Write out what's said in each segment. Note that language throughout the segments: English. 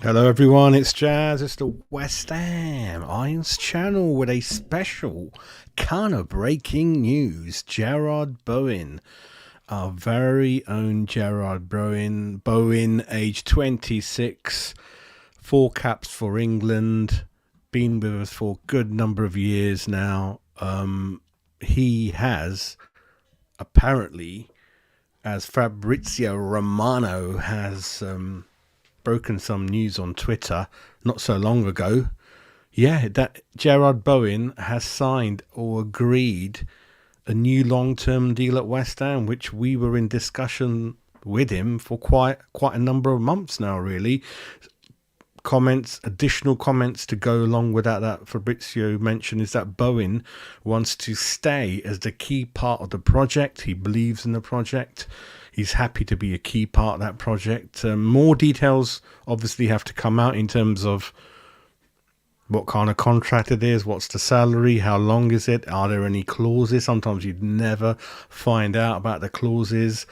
Hello everyone, it's Jazz. It's the West Ham Irons channel with a special kind of breaking news. Gerard Bowen, our very own Gerard Bowen, age 26, 4 caps for England, been with us for a good number of years now. He has apparently, as Fabrizio Romano has broken some news on Twitter not so long ago. Yeah, that Gerard Bowen has signed or agreed a new long-term deal at West Ham, which we were in discussion with him for quite a number of months now, really. Additional comments to go along with that Fabrizio mentioned is that Bowen wants to stay as the key part of the project. He believes in the project. He's happy to be a key part of that project. More details obviously have to come out in terms of what kind of contract it is, what's the salary, how long is it, are there any clauses? Sometimes you'd never find out about the clauses.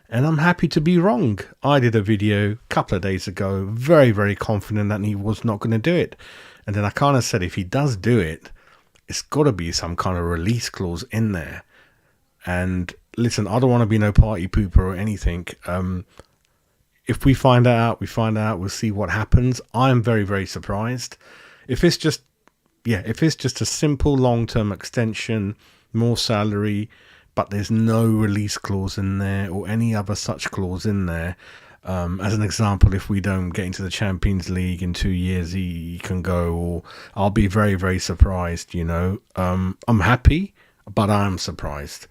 And I'm happy to be wrong. I did a video a couple of days ago, very, very confident that he was not going to do it. And then I kind of said, if he does do it, it's got to be some kind of release clause in there. And listen, I don't want to be no party pooper or anything. If we find that out, we find out. We'll see what happens. I'm very, very surprised. If it's just a simple long-term extension, more salary, but there's no release clause in there or any other such clause in there. As an example, if we don't get into the Champions League in 2 years, he can go, or I'll be very, very surprised, I'm happy, but I'm surprised.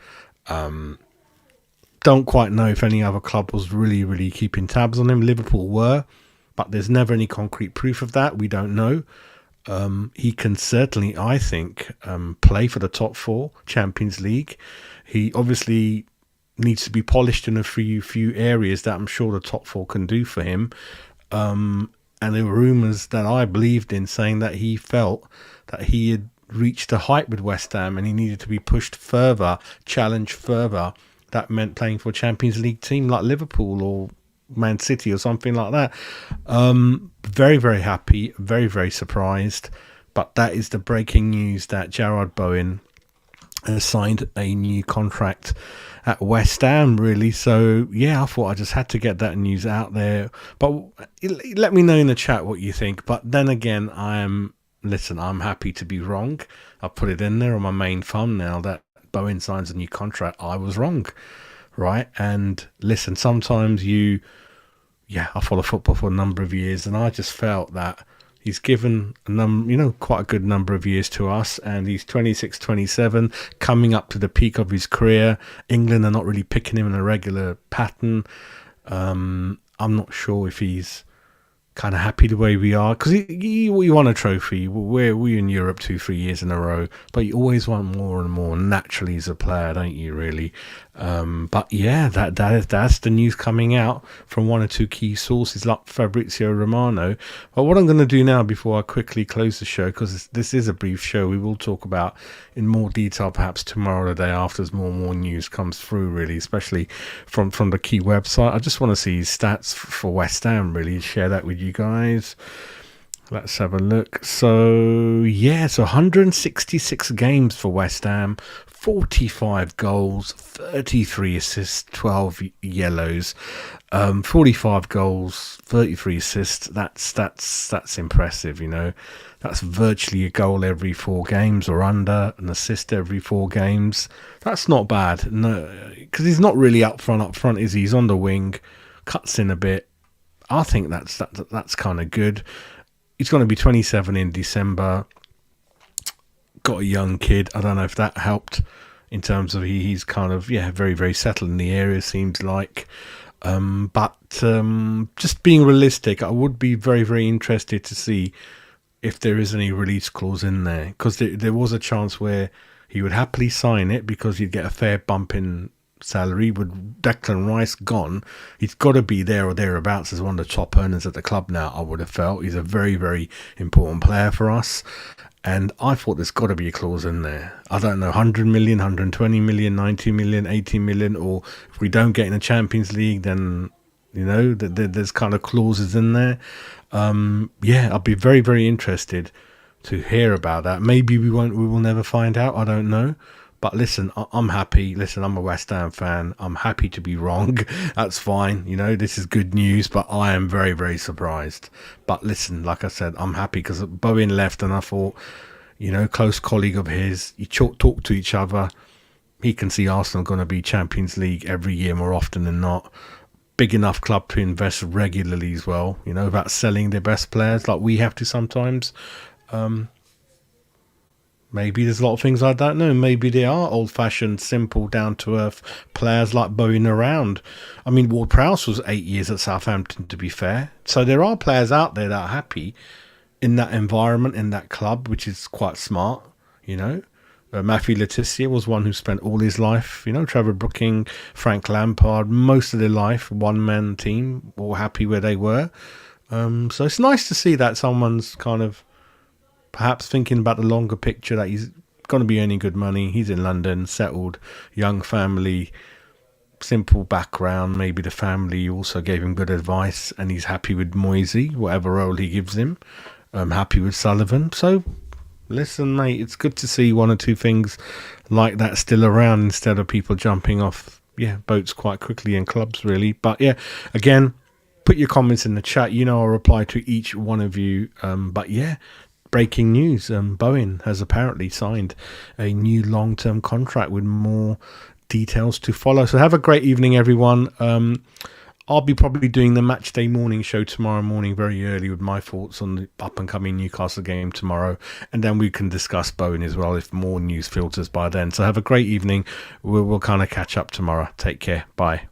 Don't quite know if any other club was really, really keeping tabs on him. Liverpool were, but there's never any concrete proof of that. We don't know. He can certainly, I think, play for the top four Champions League. He obviously needs to be polished in a few areas that I'm sure the top four can do for him. And there were rumours that I believed in saying that he felt that he had reached a height with West Ham and he needed to be pushed further, challenged further. That meant playing for a Champions League team like Liverpool or Man City or something like that. Very, very happy, very, very surprised. But that is the breaking news that Gerard Bowen has signed a new contract at West Ham, really. So, yeah, I thought I just had to get that news out there. But let me know in the chat what you think. But then again, I'm happy to be wrong. I'll put it in there on my main thumbnail that Bowen signs a new contract. I was wrong, right? And listen, sometimes I follow football for a number of years, and I just felt that he's given quite a good number of years to us, and he's 26, 27, coming up to the peak of his career. England are not really picking him in a regular pattern. I'm not sure if he's kind of happy the way we are, because he won a trophy. We're in Europe 2-3 years in a row, but you always want more and more naturally as a player, don't you, really? But yeah, that's the news coming out from one or two key sources like Fabrizio Romano. But what I'm going to do now, before I quickly close the show, because this is a brief show, we will talk about in more detail perhaps tomorrow or the day after as more news comes through, really, especially from the key website. I just want to see his stats for West Ham, really, share that with you guys. Let's have a look. So 166 games for West Ham, 45 goals, 33 assists, 12 yellows, 45 goals, 33 assists. That's impressive, That's virtually a goal every 4 games or under, an assist every 4 games. That's not bad. No, because he's not really up front, is he? He's on the wing, cuts in a bit. I think that's kind of good. He's going to be 27 in December. Got a young kid. I don't know if that helped in terms of he's kind of, very, very settled in the area, seems like. But just being realistic, I would be very, very interested to see if there is any release clause in there. Because there was a chance where he would happily sign it because he'd get a fair bump in salary. With Declan Rice gone, he's got to be there or thereabouts as one of the top earners at the club now, I would have felt. He's a very, very important player for us, and I thought there's got to be a clause in there. I don't know, 100 million, 120 million, 90 million, 80 million, or if we don't get in the Champions League, then You know, there's kind of clauses in there. Yeah, I'll be very, very interested to hear about that. Maybe we will never find out. I don't know. But listen, I'm happy. Listen, I'm a West Ham fan. I'm happy to be wrong. That's fine. You know, this is good news, but I am very, very surprised. But listen, like I said, I'm happy because Bowen left and I thought, you know, close colleague of his, you talk to each other. He can see Arsenal going to be Champions League every year more often than not. Big enough club to invest regularly as well, you know, without selling their best players like we have to sometimes. Maybe there's a lot of things I don't know. Maybe they are old-fashioned, simple, down-to-earth players like Bowen around. I mean, Ward-Prowse was 8 years at Southampton, to be fair. So there are players out there that are happy in that environment, in that club, which is quite smart, you know. Matthew Letizia was one who spent all his life, you know, Trevor Brooking, Frank Lampard, most of their life, one-man team, all happy where they were. So it's nice to see that someone's kind of perhaps thinking about the longer picture, that he's going to be earning good money. He's in London, settled, young family, simple background. Maybe the family also gave him good advice and he's happy with Moisey, whatever role he gives him. Happy with Sullivan. So, listen, mate, it's good to see one or two things like that still around instead of people jumping off, boats quite quickly in clubs, really. But, again, put your comments in the chat. You know, I'll reply to each one of you. But, breaking news, Bowen has apparently signed a new long-term contract with more details to follow. So have a great evening, everyone. I'll be probably doing the match day morning show tomorrow morning very early with my thoughts on the up-and-coming Newcastle game tomorrow, and then we can discuss Bowen as well if more news filters by then. So have a great evening. We'll kind of catch up tomorrow. Take care. Bye.